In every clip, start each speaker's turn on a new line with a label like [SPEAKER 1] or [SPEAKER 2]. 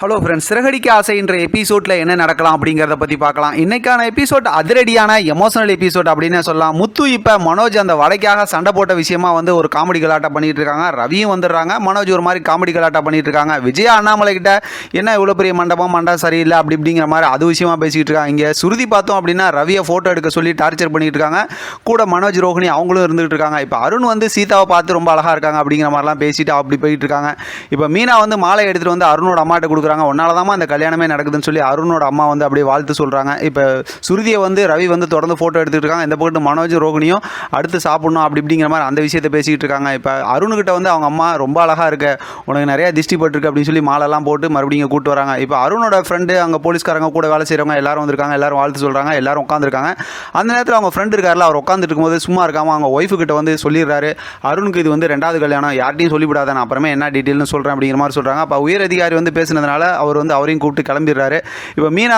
[SPEAKER 1] Hello friends, Siragadikka ஆசைன்ற எபிசோடில் என்ன நடக்கலாம் அப்படிங்கிறத பற்றி பார்க்கலாம். இன்றைக்கான எபிசோட் அதிரடியான எமோஷனல் எபிசோட் அப்படின்னு சொல்லலாம். முத்து இப்போ மனோஜ் அந்த வடைக்காக சண்டை போட்ட விஷயமா ஒரு காமெடி கலாட்டா பண்ணிட்டு இருக்காங்க. ரவியும் வந்துடுறாங்க. மனோஜ் ஒரு மாதிரி காமெடி கலாட்டா பண்ணிட்டு இருக்காங்க. விஜயா அண்ணாமலை கிட்ட என்ன இவ்வளோ பெரிய மண்டபம் சரியில்லை அப்படி இப்படிங்கிற மாதிரி அது விஷயமா பேசிக்கிட்டு இருக்காங்க. இங்கே சுருதி பார்த்தோம் அப்படின்னா ரவியை ஃபோட்டோ எடுக்க சொல்லி டார்ச்சர் பண்ணிட்டு இருக்காங்க. கூட மனோஜ் ரோஹிணி அவங்களும் இருந்துகிட்டு இருக்காங்க. இப்போ அருண் சீதாவை பார்த்து ரொம்ப அழகாக இருக்காங்க அப்படிங்கிற மாதிரிலாம் பேசிட்டு அப்படி போயிட்டு இருக்காங்க. இப்போ மீனா மாலை எடுத்துகிட்டு அருணோட அம்மாட்ட கொடுக்குறாங்க. ஒன்னாலதான் அந்த கல்யாணமே நடக்குதுன்னு சொல்லி அருணோட அம்மா அப்படியே வாழ்த்து சொல்றாங்க. இப்போ சுருதியை ரவி தொடர்ந்து போட்டோ எடுத்துட்டு இருக்காங்க. இந்த பக்கத்து மனோஜ் ரோகிணியும் அடுத்து சாப்பிடணும் அப்படி இப்படிங்கிற மாதிரி அந்த விஷயத்தை பேசிக்கிட்டு இருக்காங்க. இப்போ அருணுகிட்ட அவங்க அம்மா ரொம்ப அழகா இருக்கு, உனக்கு நிறைய திஷ்டி பட்டிருக்கு அப்படின்னு சொல்லி மாலெல்லாம் போட்டு மறுபடியும் கூட்டு வராங்க. இப்போ அருணோட ஃப்ரெண்டு அங்கே போலீஸ்காரங்க கூட வேலை செய்கிறவங்க எல்லாரும் வந்திருக்காங்க. எல்லாரும் வாழ்த்து சொல்றாங்க. எல்லாரும் உட்காந்துருக்காங்க. அந்த நேரத்தில் அவங்க ஃப்ரெண்டு இருக்காருல, அவர் உட்காந்துட்டு இருக்கும்போது சும்மா இருக்காம அவங்க ஒய்ஃபு கிட்ட சொல்லிடுறாரு, அருணுக்கு இது ரெண்டாவது கல்யாணம், யார்ட்டையும் சொல்லிவிடாத, நான் அப்புறமே என்ன டீட்டெயில்னு சொல்கிறேன் அப்படிங்கிற மாதிரி சொல்கிறாங்க. அப்போ உயர் அதிகாரி பேசினதுனால அவர் அவரையும் கூப்பிட்டு கிளம்பிடுறாரு. இப்போ மீனா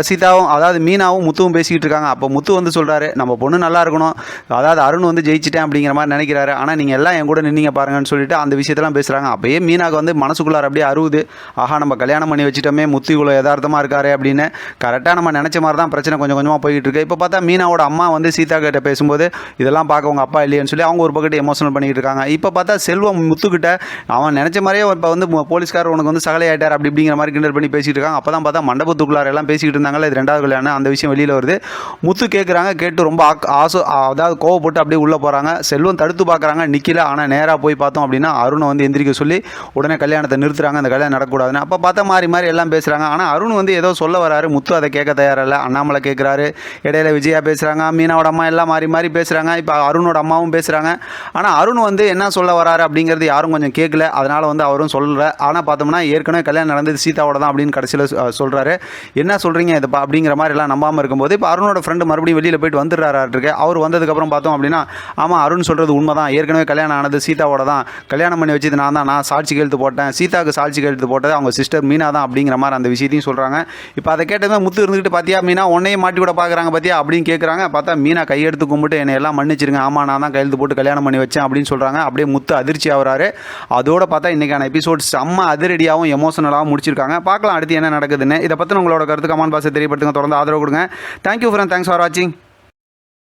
[SPEAKER 1] சீதாவும் அதாவது மீனாவும் முத்துவும் பேசிக்கிட்டு இருக்காங்க. அப்போ முத்து சொல்கிறாரு, நம்ம பொண்ணு நல்லா இருக்கணும், அதாவது அருண் ஜெயிச்சிட்டேன் அப்படிங்கிற மாதிரி நினைக்கிறாரு. ஆனால் நீங்கள் எல்லாம் என் கூட நின்னீங்க பாருங்கன்னு சொல்லிட்டு அந்த விஷயத்தெல்லாம் பேசுகிறாங்க. அப்போயே மீனாவுக்கு மனசுக்குள்ளார அப்படியே அறுவுது, ஆஹா நம்ம கல்யாணம் பண்ணி வச்சுட்டோமே, முத்து இவ்வளோ யதார்த்தமாக இருக்காரு அப்படின்னு. கரெக்டாக நம்ம நினச்ச மாதிரி தான் பிரச்சனை கொஞ்சம் கொஞ்சமாக போய்கிட்டு இருக்கு. இப்போ பார்த்தா மீனாவோட அம்மா சீதா கிட்ட பேசும்போது இதெல்லாம் பார்க்க உங்கள் அப்பா இல்லையன்னு சொல்லி அவங்க ஒரு பக்கத்து எமோஷனல் பண்ணிட்டு இருக்காங்க. இப்போ பார்த்தா செல்வம் முத்துக்கிட்ட அவன் நினச்ச மாதிரியே இப்போ போலீஸ்கார் உனக்கு சகலை ஆகிட்டார் அப்படி இப்படிங்கிற மாதிரி கிண்டல் பண்ணி பேசிட்டு இருக்காங்க. அப்போ தான் பார்த்தா மண்டபத்துக்குள்ளார எல்லாம் பேசிக்கிட்டு இருந்தாங்களே, இது ரெண்டாவது கல்யாணம், அந்த விஷயம் வெளியில் வருது. முத்து கேட்குறாங்க, கேட்டு ரொம்ப அதாவது கோவப்பட்டு அப்படியே உள்ளே போகிறாங்க. செல்வம் தடுத்து பார்க்குறாங்க, நிற்கல. ஆனால் நேராக போய் பார்த்தோம் அப்படின்னா அருணை எந்திரிக்க சொல்லி உடனே கல்யாணத்தை நிறுத்துறாங்க, அந்த கல்யாணம் நடக்கூடாதுன்னு. அப்போ பார்த்தா மாறி மாறி எல்லாம் பேசுகிறாங்க. ஆனால் அருண் ஏதோ சொல்ல வராரு, முத்து அதை கேட்க தயாரில்லை. அண்ணாமலை கேட்குறாரு, இடையில விஜயா பேசுகிறாங்க, மீனாவோட அம்மா எல்லாம் மாறி மாறி பேசுகிறாங்க. இப்போ அருணோட அம்மாவும் பேசுகிறாங்க. ஆனால் அருண் என்ன சொல்ல வராரு அப்படிங்கிறது யாரும் கொஞ்சம் கேட்கல. அதனால் அவரும் சொல்லலை. ஆனால் பார்த்தோம்னா ஏற்கனவே கல்யாணம் நடந்தது சீதாவோட தான் அப்படின்னு கடைசியில் சொல்கிறாரு. என்ன சொல்கிறீங்க இது அப்படிங்கிற மாதிரி எல்லாம் நம்பாமல் இருக்கும்போது இப்போ அருணோட ஃப்ரெண்டு மறுபடியும் வெளியில் போயிட்டு வந்துடுறாரு. அவர் வந்ததுக்கப்புறம் பார்த்தோம் அப்படின்னா, ஆமாம் அருண் சொல்கிறது உண்மை தான், ஏற்கனவே கல்யாணம் ஆனது சீதாவோட தான், கல்யாணம் பண்ணி வச்சது நான் சாட்சி கையெழுத்து போட்டேன், சீதாவுக்கு சாட்சி கையெழுத்து போட்டது அவங்க சிஸ்டர் மீனா தான் அப்படிங்கிற மாதிரி அந்த விஷயத்தையும் சொல்கிறாங்க. இப்போ அதை கேட்டதுமே முத்து இருந்துக்கிட்டு, பார்த்தியா மீனா உன்னையும் மாட்டி கூட பார்க்குறாங்க பார்த்தியா அப்படின்னு கேட்குறாங்க. பார்த்தா மீனா கையெடுத்து கும்பிட்டு என்னை எல்லாம் மன்னிச்சிருங்க, ஆமாம் நான் தான் கையெழுத்து போட்டு கல்யாணம் பண்ணி வச்சேன் அப்படின்னு சொல்கிறாங்க. அப்படியே முத்து அதிர்ச்சி ஆகிறாரு. அதோட பார்த்தா இன்றைக்கான எபிசோட் செம்ம அதிரடியாகவும் எமோஷனலாகவும் முடிச்சிருக்காங்க. பார்க்கலாம் அடுத்து என்ன நடக்குதுன்னு. இதை பற்றி உங்களோட கருத்து கமெண்ட் பாக்ஸில் தெரியப்படுத்துங்க. தொடர்ந்து ஆதரவு கொடுங்க. தேங்க்யூ ஃப்ரெண்ட், தேங்க்ஸ் ஃபார் வாட்சிங்.